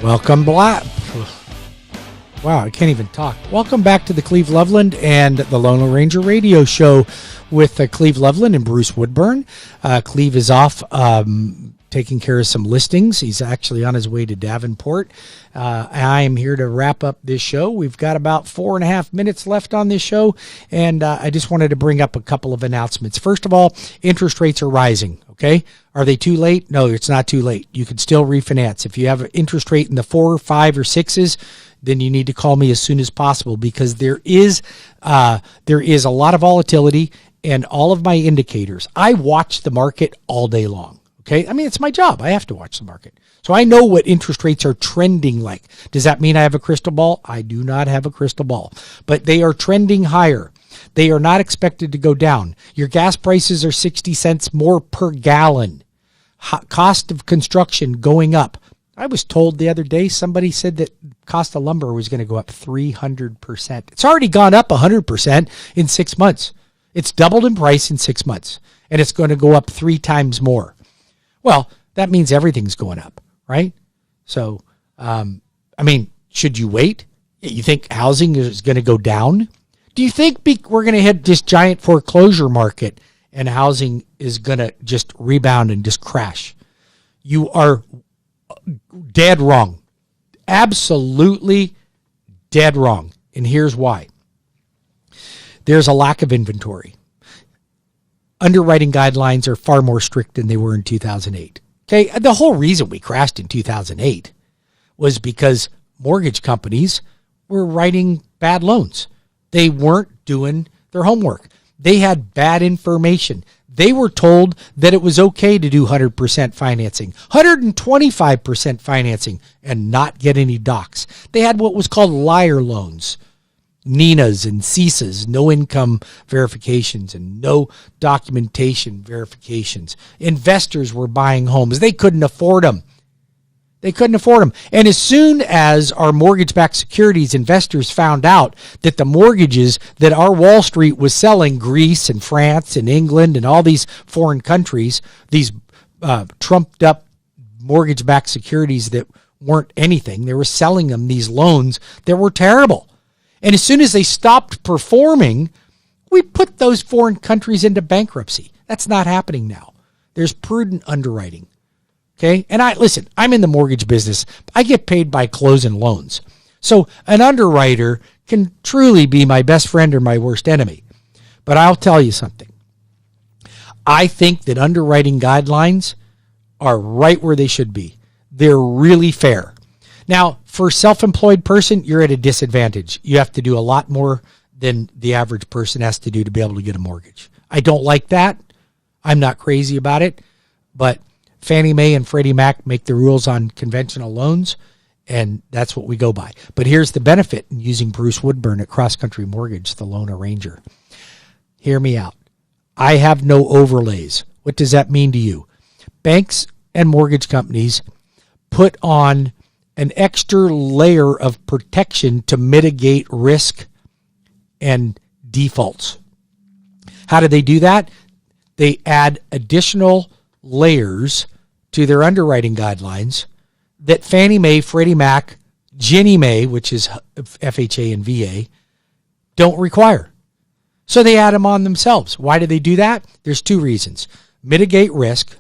Welcome back. Wow, I can't even talk. Welcome back to the Cleve Loveland and the Lone Ranger Radio Show with Cleve Loveland and Bruce Woodburn. Cleve is off taking care of some listings. He's actually on his way to Davenport. I am here to wrap up this show. We've got about 4.5 minutes left on this show, and I just wanted to bring up a couple of announcements. First of all, interest rates are rising, okay? Are they too late? No, it's not too late. You can still refinance. If you have an interest rate in the 4, 5, or 6s, then you need to call me as soon as possible, because there is a lot of volatility, and all of my indicators. I watch the market all day long. Okay, I mean, it's my job. I have to watch the market. So I know what interest rates are trending like. Does that mean I have a crystal ball? I do not have a crystal ball, but they are trending higher. They are not expected to go down. Your gas prices are 60 cents more per gallon. Cost of construction going up. I was told the other day, somebody said that cost of lumber was going to go up 300%. It's already gone up 100% in 6 months. It's doubled in price in 6 months, and it's going to go up 3 times more. Well, that means everything's going up, right? So, I mean, should you wait? You think housing is going to go down? Do you think we're going to hit this giant foreclosure market and housing is going to just rebound and just crash? You are dead wrong. Absolutely dead wrong. And here's why. There's a lack of inventory. Underwriting guidelines are far more strict than they were in 2008. Okay, the whole reason we crashed in 2008 was because mortgage companies were writing bad loans. They weren't doing their homework. They had bad information. They were told that it was okay to do 100% financing, 125% financing, and not get any docs. They had what was called liar loans. NINAs and CISAs, no income verifications and no documentation verifications. Investors were buying homes. They couldn't afford them. And as soon as our mortgage-backed securities investors found out that the mortgages that our Wall Street was selling, Greece and France and England and all these foreign countries, these trumped up mortgage-backed securities that weren't anything, they were selling them these loans that were terrible. And as soon as they stopped performing, we put those foreign countries into bankruptcy. That's not happening now. There's prudent underwriting. Okay? And I'm in the mortgage business. I get paid by closing loans. So an underwriter can truly be my best friend or my worst enemy. But I'll tell you something. I think that underwriting guidelines are right where they should be. They're really fair. Now, for a self-employed person, you're at a disadvantage. You have to do a lot more than the average person has to do to be able to get a mortgage. I don't like that. I'm not crazy about it. But Fannie Mae and Freddie Mac make the rules on conventional loans, and that's what we go by. But here's the benefit in using Bruce Woodburn at CrossCountry Mortgage, the Lone Ranger. Hear me out. I have no overlays. What does that mean to you? Banks and mortgage companies put on an extra layer of protection to mitigate risk and defaults. How do they do that? They add additional layers to their underwriting guidelines that Fannie Mae, Freddie Mac, Ginnie Mae, which is FHA and VA, don't require. So they add them on themselves. Why do they do that? There's 2 reasons. Mitigate risk,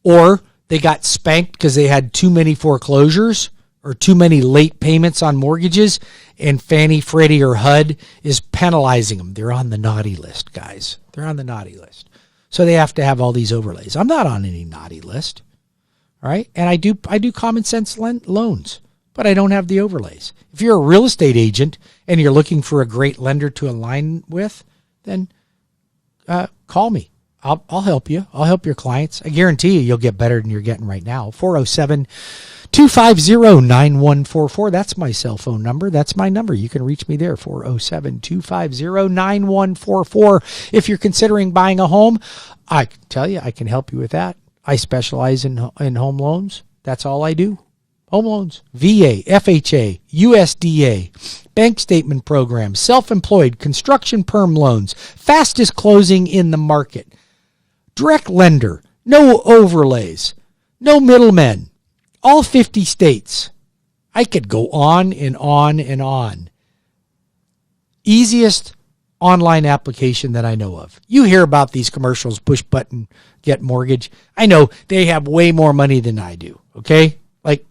or they got spanked because they had too many foreclosures or too many late payments on mortgages, and Fannie, Freddie, or HUD is penalizing them. They're on the naughty list, guys. They're on the naughty list. So they have to have all these overlays. I'm not on any naughty list, all right? And I do common sense loans, but I don't have the overlays. If you're a real estate agent and you're looking for a great lender to align with, then call me. I'll help you. I'll help your clients. I guarantee you'll get better than you're getting right now. 407-250-9144. That's my cell phone number. That's my number. You can reach me there, 407-250-9144. If you're considering buying a home, I can tell you I can help you with that. I specialize in home loans. That's all I do. Home loans, VA, FHA, USDA, bank statement programs, self-employed, construction perm loans, fastest closing in the market. Direct lender, no overlays, no middlemen. All 50 states. I could go on and on and on. Easiest online application that I know of. You hear about these commercials, push button, get mortgage. I know they have way more money than I do, okay? Like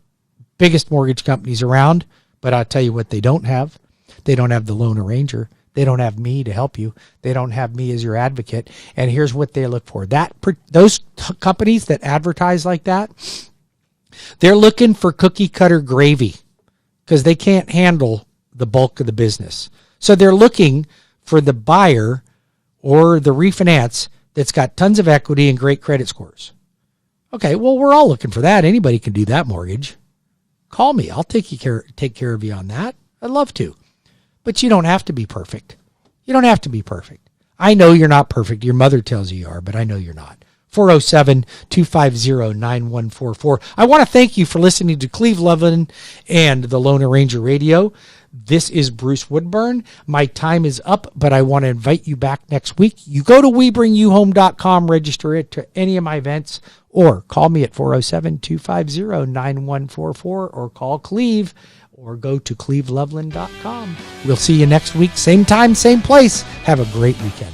biggest mortgage companies around, but I'll tell you what they don't have. They don't have the loan arranger. They don't have me to help you. They don't have me as your advocate. And here's what they look for. Those companies that advertise like that, they're looking for cookie cutter gravy because they can't handle the bulk of the business. So they're looking for the buyer or the refinance that's got tons of equity and great credit scores. Okay, well, we're all looking for that. Anybody can do that mortgage. Call me. I'll take care of you on that. I'd love to. But you don't have to be perfect. You don't have to be perfect. I know you're not perfect. Your mother tells you are, but I know you're not. 407-250-9144. I want to thank you for listening to Cleve Loveland and the Loan Arranger Radio. This is Bruce Woodburn. My time is up, but I want to invite you back next week. You go to WeBringYouHome.com, register it to any of my events, or call me at 407-250-9144, or call Cleve, or go to cleveloveland.com. We'll see you next week, same time, same place. Have a great weekend.